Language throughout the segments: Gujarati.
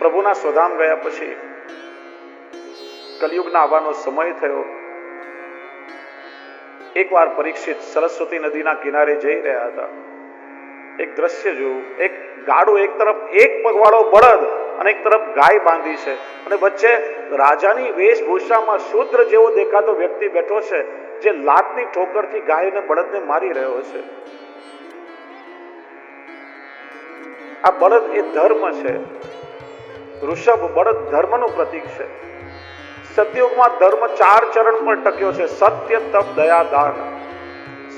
પ્રભુના સ્વધામ ગયા પછી કલિયુગના આવવાનો સમય થયો. એકવાર પરીક્ષિત સરસ્વતી નદીના કિનારે જઈ રહ્યા હતા. એક દ્રશ્ય જોયું. એક ગાડું, એક તરફ એક પગવાળો બળદ અને એક તરફ ગાય બાંધી છે, અને વચ્ચે રાજાની વેશભૂષામાં શૂદ્ર જેવો દેખાતો વ્યક્તિ બેઠો છે, જે લાતની ઠોકરથી ગાય અને બળદને મારી રહ્યો છે. આ બળદ એ ધર્મ છે. વૃષભ બળદ ધર્મનું પ્રતીક છે. સતયુગમાં ધર્મ 4 ચરણ પર ટક્યો છે. સત્ય, તપ, દયા, દાન.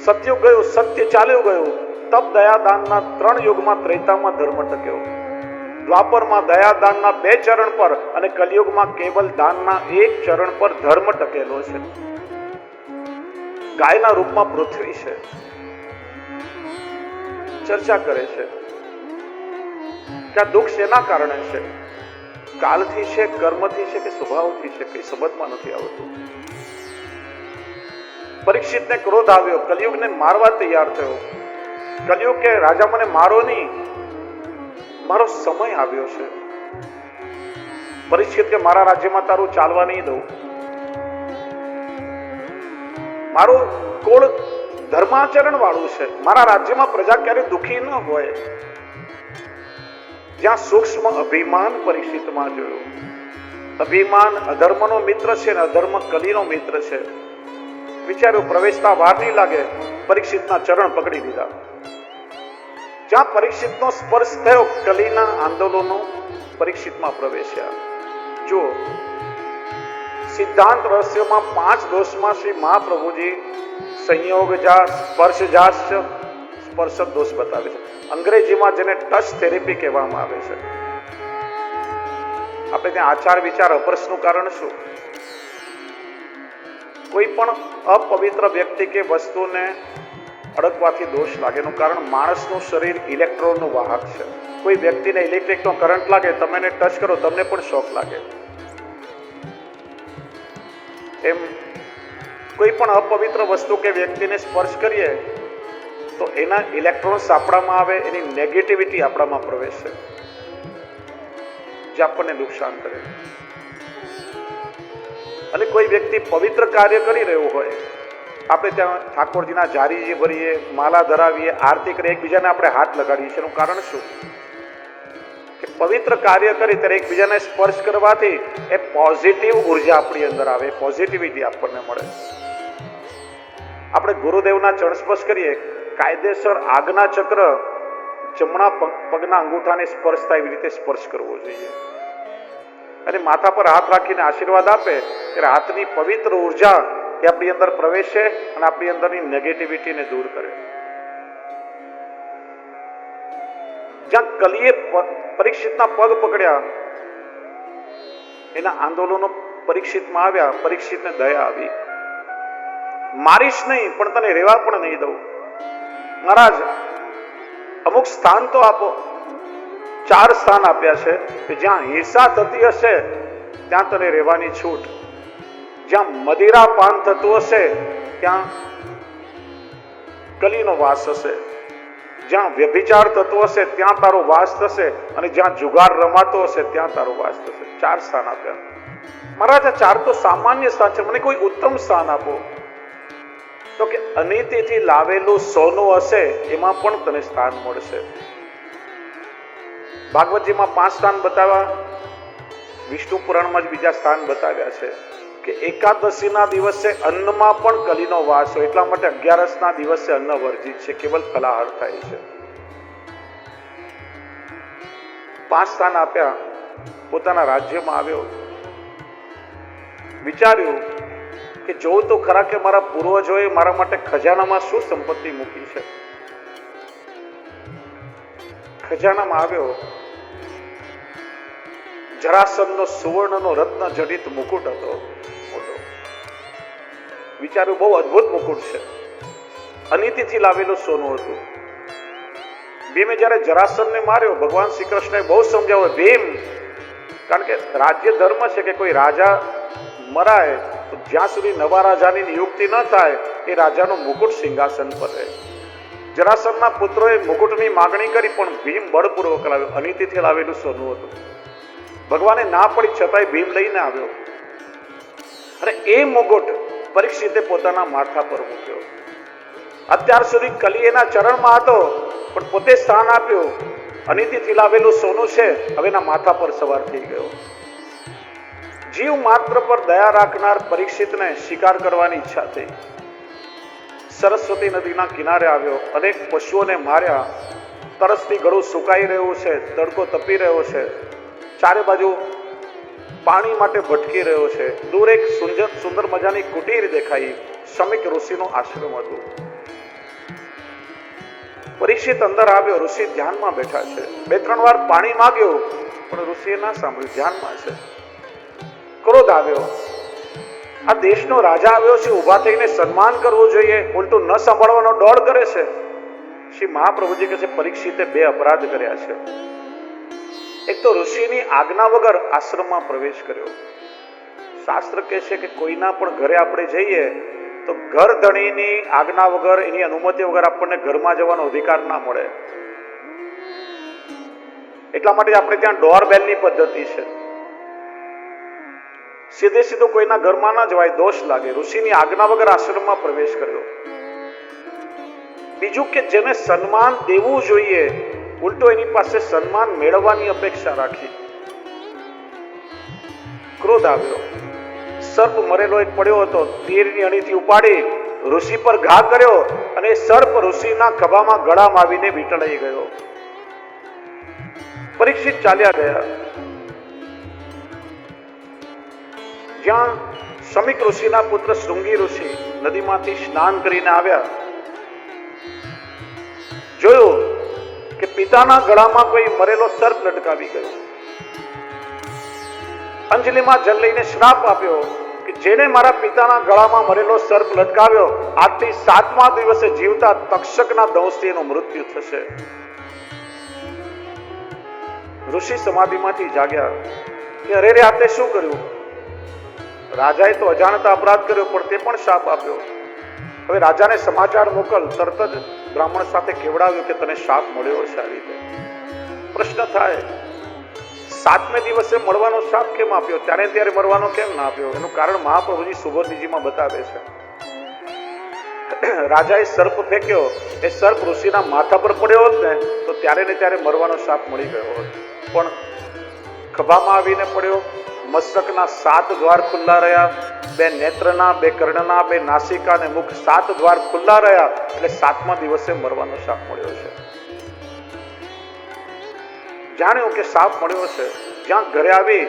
સતયુગ ગયું, સત્ય ચાલ્યું ગયું. તપ, દયા, દાનના 3 યુગમાં ત્રેતામાં ધર્મ ટક્યો. દ્વાપરમાં દયા દાનના 2 ચરણ પર અને કલિયુગમાં કેવલ દાનના 1 ચરણ પર ધર્મ ટકેલો છે. ગાયના રૂપમાં પૃથ્વી છે. ચર્ચા કરે છે કે આ દુઃખ શેના કારણે છે? કાલથી છે, કર્મથી છે કે સ્વભાવથી છે? કઈ સમજમાં નથી આવતું. પરીક્ષિતને ક્રોધ આવ્યો, કલિયુગને મારવા તૈયાર થયો. કલિયુગ કે રાજા મને મારો નહીં, મારો સમય આવ્યો છે. પરીક્ષિત કે મારા રાજ્યમાં તારું ચાલવા નહીં દઉં. મારું કુળ ધર્માચરણ વાળું છે. મારા રાજ્યમાં પ્રજા ક્યારે દુઃખી ન હોય. જ્યાં સૂક્ષ્મ અભિમાન પરીક્ષિતમાં જોયું. અભિમાન અધર્મનો મિત્ર છે ને અધર્મ કલીનો મિત્ર છે. વિચાર્યું, પ્રવેશતા વાર નહીં લાગે. પરીક્ષિતના ચરણ પકડી લીધા. જ્યાં પરીક્ષિતનો સ્પર્શ થયો, કલીના આંદોલનો પરીક્ષિતમાં પ્રવેશ્યા. જો સિદ્ધાંત રહસ્યમાં 5 દોષમાં શ્રી મહાપ્રભુજી સંયોગ જા, સ્પર્શ જાશ્ચ, સ્પર્શ દોષ બતાવે છે. અંગ્રેજીમાં જેને ટચ થેરેપી કહેવામાં આવે છે. આપણે ત્યાં આચાર વિચાર અપરસનું કારણ શું? કોઈ પણ અપવિત્ર વ્યક્તિ કે વસ્તુને અડકવાથી દોષ લાગે. એનું કારણ માણસનું શરીર ઇલેક્ટ્રોનનું વાહક છે. કોઈ વ્યક્તિને ઇલેક્ટ્રિકનો કરંટ લાગે, તમે એને ટચ કરો, તમને પણ શોક લાગે. એમ કોઈ પણ અપવિત્ર વસ્તુ કે વ્યક્તિને સ્પર્શ કરીએ તો એના ઇલેક્ટ્રોન્સ આપણામાં આવે, એની નેગેટિવિટી આપણામાં પ્રવેશે, જે આપણને નુકસાન કરે. અને કોઈ વ્યક્તિ પવિત્ર કાર્ય કરી રહ્યો હોય, આપણે ત્યાં ઠાકોરજીના જારીજી ભરીએ, માલા ધરાવીએ, આરતી કરીએ, એકબીજાને આપણે હાથ લગાડીએ છીએ. એનું કારણ શું? કે પવિત્ર કાર્ય કરી ત્યારે એકબીજાને સ્પર્શ કરવાથી એ પોઝિટિવ ઉર્જા આપણી અંદર આવે, પોઝિટિવિટી આપણને મળે. આપણે ગુરુદેવના ચરણ સ્પર્શ કરીએ, કાયદેસર આજ્ઞા ચક્ર જમણા પગના અંગૂઠાને સ્પર્શ થાય એવી રીતે સ્પર્શ કરવો જોઈએ. અને માથા પર હાથ રાખીને આશીર્વાદ આપે ત્યારે હાથની પવિત્ર ઉર્જા એ આપણી અંદર પ્રવેશે અને આપણી અંદરની નેગેટિવિટીને દૂર કરે. જ્યાં કલીએ પરીક્ષિતના પગ પકડ્યા, એના આંદોલનો પરીક્ષિતમાં આવ્યા. પરીક્ષિતને દયા આવી. મારીશ નહીં, પણ તને રહેવા પણ નહીં દઉં. મહારાજ, અમુક સ્થાન તો આપો. 4 સ્થાન આપ્યા છે કે જ્યાં હિંસા થતી હશે ત્યાં તને રહેવાની છૂટ. જ્યાં મદિરા પાન થતું હશે ત્યાં કલીનો વાસ હશે. જ્યાં વ્યભિચાર થતો હશે ત્યાં તારો વાસ થશે, અને જ્યાં જુગાર રમાતો હશે ત્યાં તારો વાસ થશે. 4 સ્થાન આપ્યા. મહારાજ, આ 4 તો સામાન્ય સ્થાન છે, મને કોઈ ઉત્તમ સ્થાન આપો. તો કે અનિતિથી લાવેલું સોનું હશે એમાં પણ તને સ્થાન મળશે. ભાગવતજીમાં 5 સ્થાન બતાવ્યા, વિષ્ણુ પુરાણમાં જ બીજા સ્થાન બતાવ્યા છે કે એકાદશીના દિવસે અન્નમાં પણ કલીનો વાસ હોય. એટલા માટે 11ના દિવસે અન્ન વર્જિત છે, કેવલ ફલાહાર થાય છે. 5 સ્થાન આપ્યા. પોતાના રાજ્યમાં આવ્યો. વિચાર્યું કે જોઉં તો ખરા કે મારા પૂર્વજોએ મારા માટે ખજાનામાં શું સંપત્તિ મૂકી છે. ખજાનામાં આવ્યો. જરાસંધનો સુવર્ણનો રત્ન જડિત મુકુટ હતો મોટો. વિચાર્યું, બહુ અદ્ભુત મુકુટ છે. અનિતિથી લાવેલું સોનું હતું. ભીમે જ્યારે જરાસંધને માર્યો, ભગવાન શ્રી કૃષ્ણએ બહુ સમજાવ્યો, ભીમ, કારણ કે રાજ્ય ધર્મ છે કે કોઈ રાજા મરાય તો જ્યાં સુધી નવા રાજાની નિયુક્તિ ન થાય એ રાજાનું મુકુટ સિંહાસન પર રહે. જરાસંધના પુત્રોએ મુકુટની માગણી કરી, પણ ભીમ બળપૂર્વક લાવ્યો. અનિતિથી લાવેલું સોનું હતું. ભગવાને ના પડી છતાંય ભીમ લઈને આવ્યો અને એ મુગટ પરીક્ષિતે પોતાના માથા પર મૂક્યો. અત્યાર સુધી કલી એના ચરણમાં હતો, પણ પોતે સ્થાન આપ્યું. અનિતિથી લાવેલું સોનું છે હવે એના માથા પર સવાર થઈ ગયો. જીવ માત્ર પર દયા રાખનાર પરીક્ષિતને શિકાર કરવાની ઈચ્છા થઈ. સરસ્વતી નદીના કિનારે આવ્યો, અનેક પશુઓને માર્યા. તરસથી ગળું સુકાઈ રહ્યું છે, તડકો તપી રહ્યો છે, ચારે બાજુ પાણી માટે ભટકી રહ્યો છે. દૂર એક સુંદર મજાની કુટીર દેખાઈ. શમીક ઋષિનો આશ્રમ હતું. પરીક્ષિત અંદર આવ્યો. ઋષિ ધ્યાનમાં બેઠા છે. 2-3 વાર પાણી માંગ્યું, પણ ઋષિએ ના સાંભળ્યું, ધ્યાનમાં છે. ક્રોધ આવ્યો. આ દેશનો રાજા આવ્યો છે, ઉભા થઈને સન્માન કરવું જોઈએ, ઉલટું ન સાંભળવાનો દોડ કરે છે. શ્રી મહાપ્રભુજી કહે છે, પરીક્ષિતે 2 અપરાધ કર્યા છે. એક તો ઋષિની આજ્ઞા વગર આશ્રમમાં પ્રવેશ કર્યો. શાસ્ત્ર કહે છે કે કોઈના પણ ઘરે આપણે જઈએ તો ઘર ધણીની આજ્ઞા વગર, એની અનુમતિ વગર આપણને ઘરમાં જવાનો અધિકાર ના મળે. એટલા માટે આપણે ત્યાં ડોરબેલની પદ્ધતિ છે. સીધું કોઈના ઘરમાં ના જવાય, દોષ લાગે. ઋષિની આજ્ઞા વગર આશ્રમમાં પ્રવેશ કર્યો. બીજું કે જેને સન્માન દેવું જોઈએ, ઉલટો એની પાસે સન્માન મેળવવાની અપેક્ષા રાખી. ક્રોધ આવ્યો. સર્પ મરેલો એક પડ્યો હતો, તીરની અણીથી ઉપાડી ઋષિ પર ઘા કર્યો અને સર્પ ઋષિના ખભામાં ગળામાં આવીને વીંટળાઈ ગયો. પરીક્ષિત ચાલ્યા ગયા. જ્યાં શમીક ઋષિના પુત્ર શૃંગી ઋષિ નદીમાંથી સ્નાન કરીને આવ્યા, જોયું કે પિતાના ગળામાં કોઈ મરેલો સર્પ લટકાવી ગયો. અંજલિમાં જલ લઈને શ્રાપ આપ્યો કે જેને મારા પિતાના ગળામાં મરેલો સર્પ લટકાવ્યો, આજથી 7મા દિવસે જીવતા તક્ષકના દંશથી એનું મૃત્યુ થશે. ઋષિ સમાધિમાંથી જાગ્યા કે અરે રે, આપણે શું કર્યું? રાજાએ તો અજાણતા અપરાધ કર્યો, પણ તે પણ શાપ આપ્યો. હવે રાજાને સમાચાર મોકલ. તરત જ બ્રાહ્મણ સાથે કેવડાવ્યું કે તને શાપ મળ્યો છે. આ રીતે પ્રશ્ન થાય, 7મે દિવસે મળવાનો શાપ કેમ આપ્યો? ત્યારે મરવાનો કેમ ના આપ્યો? એનું કારણ મહાપ્રભુજી સુબોધજીમાં બતાવે છે. રાજાએ સર્પ ફેંક્યો, એ સર્પ ઋષિના માથા પર પડ્યો હોત ને તો ત્યારે ને ત્યારે મરવાનો શાપ મળી ગયો હોત. પણ ખભામાં આવીને પડ્યો. મસ્તકના 7 દ્વાર ખુલ્લા રહ્યા, 2 નેત્રના, 2 કર્ણના, 2 નાસિકા અને મુખ, 7 દ્વાર ખુલ્લા રહ્યા. એટલે 7મા દિવસે મરવાનો શાપ મળ્યો છે. જાણ્યું કે શાપ મળ્યો છે. જ્યાં ઘરે આવી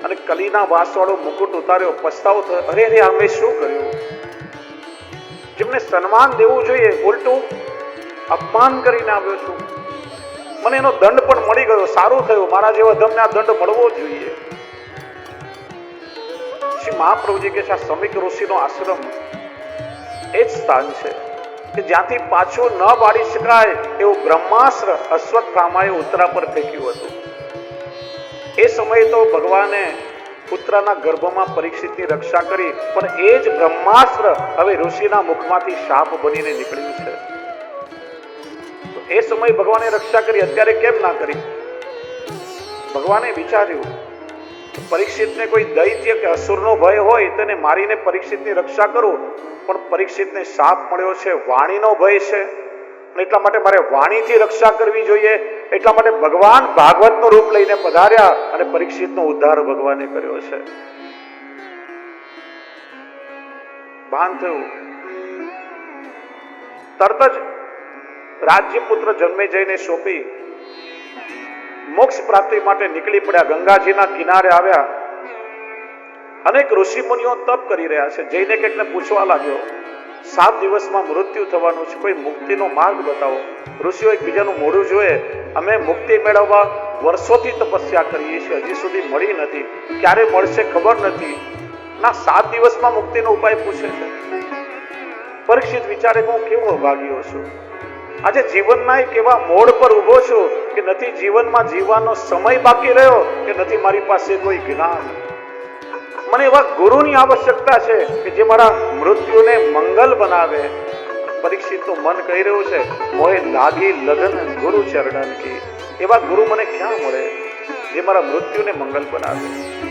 અને કલીના વાસવાળો મુકુટ ઉતાર્યો, પસ્તાવો થયો. અરે રે, અમે શું કર્યું? જેમને સન્માન દેવું જોઈએ, ઉલટું અપમાન કરીને આવ્યો છું. મને એનો દંડ પણ મળી ગયો, સારું થયું. મારા જેવા ધમને આ દંડ મળવો જોઈએ. શ્રી મહાપ્રભુજી કે શમીક ઋષિનો આશ્રમ એ જ સ્થાન છે કે જ્યાંથી પાછું ન વાળી શકાય એવું બ્રહ્માસ્ત્ર અશ્વત્થામાએ ઉત્તરા પર ફેંક્યું હતું. એ સમયે તો ભગવાને પુત્રના ગર્ભમાં પરીક્ષિતની રક્ષા કરી, પણ એ જ બ્રહ્માસ્ત્ર હવે ઋષિના મુખમાંથી શાપ બનીને નીકળ્યું છે. તો એ સમયે ભગવાને રક્ષા કરી, અત્યારે કેમ ના કરી? ભગવાને વિચાર્યું પરીક્ષિતને કોઈ દૈત્ય કે અસુરનો ભય હોય તેને મારીને પરીક્ષિતની રક્ષા કરું, પણ પરીક્ષિતને શાપ મળ્યો છે, વાણીનો ભય છે, એટલા માટે મારે વાણીથી રક્ષા કરવી જોઈએ. એટલા માટે ભગવાન ભાગવતનું રૂપ લઈને પધાર્યા અને પરીક્ષિતનો ઉદ્ધાર ભગવાને કર્યો છે. ભાન થયું. તરત જ રાજ્યપુત્ર જન્મેજયને સોંપી મોક્ષ પ્રાપ્તિ માટે નીકળી પડ્યા. ગંગાજીના કિનારે આવ્યા. અનેક ઋષિ મુનિઓ તપ કરી રહ્યા છે. જઈને કંઈકને પૂછવા લાગ્યો, 7 દિવસમાં મૃત્યુ થવાનું છે, કોઈ મુક્તિનો માર્ગ બતાવો. ઋષિઓ એકબીજાનું મોઢું જોયે, અમે મુક્તિ મેળવવા વર્ષોથી તપસ્યા કરીએ છીએ, હજી સુધી મળી નથી, ક્યારે મળશે ખબર નથી. ના, 7 દિવસમાં મુક્તિનો ઉપાય પૂછે છે. પરીક્ષિત વિચારે હું કેવો અભાગ્યો છું. આજે જીવનના એક એવા મોડ પર ઊભો છું કે નથી જીવનમાં જીવવાનો સમય બાકી રહ્યો, કે નથી મારી પાસે કોઈ જ્ઞાન. મને એવા ગુરુની આવશ્યકતા છે કે જે મારા મૃત્યુને મંગલ બનાવે. પરીક્ષિતનું મન કહી રહ્યું છે, મોહે લાગી લગન ગુરુ ચરણન કી. એવા ગુરુ મને ક્યાં મળે? જે મારા મૃત્યુને મંગલ બનાવે.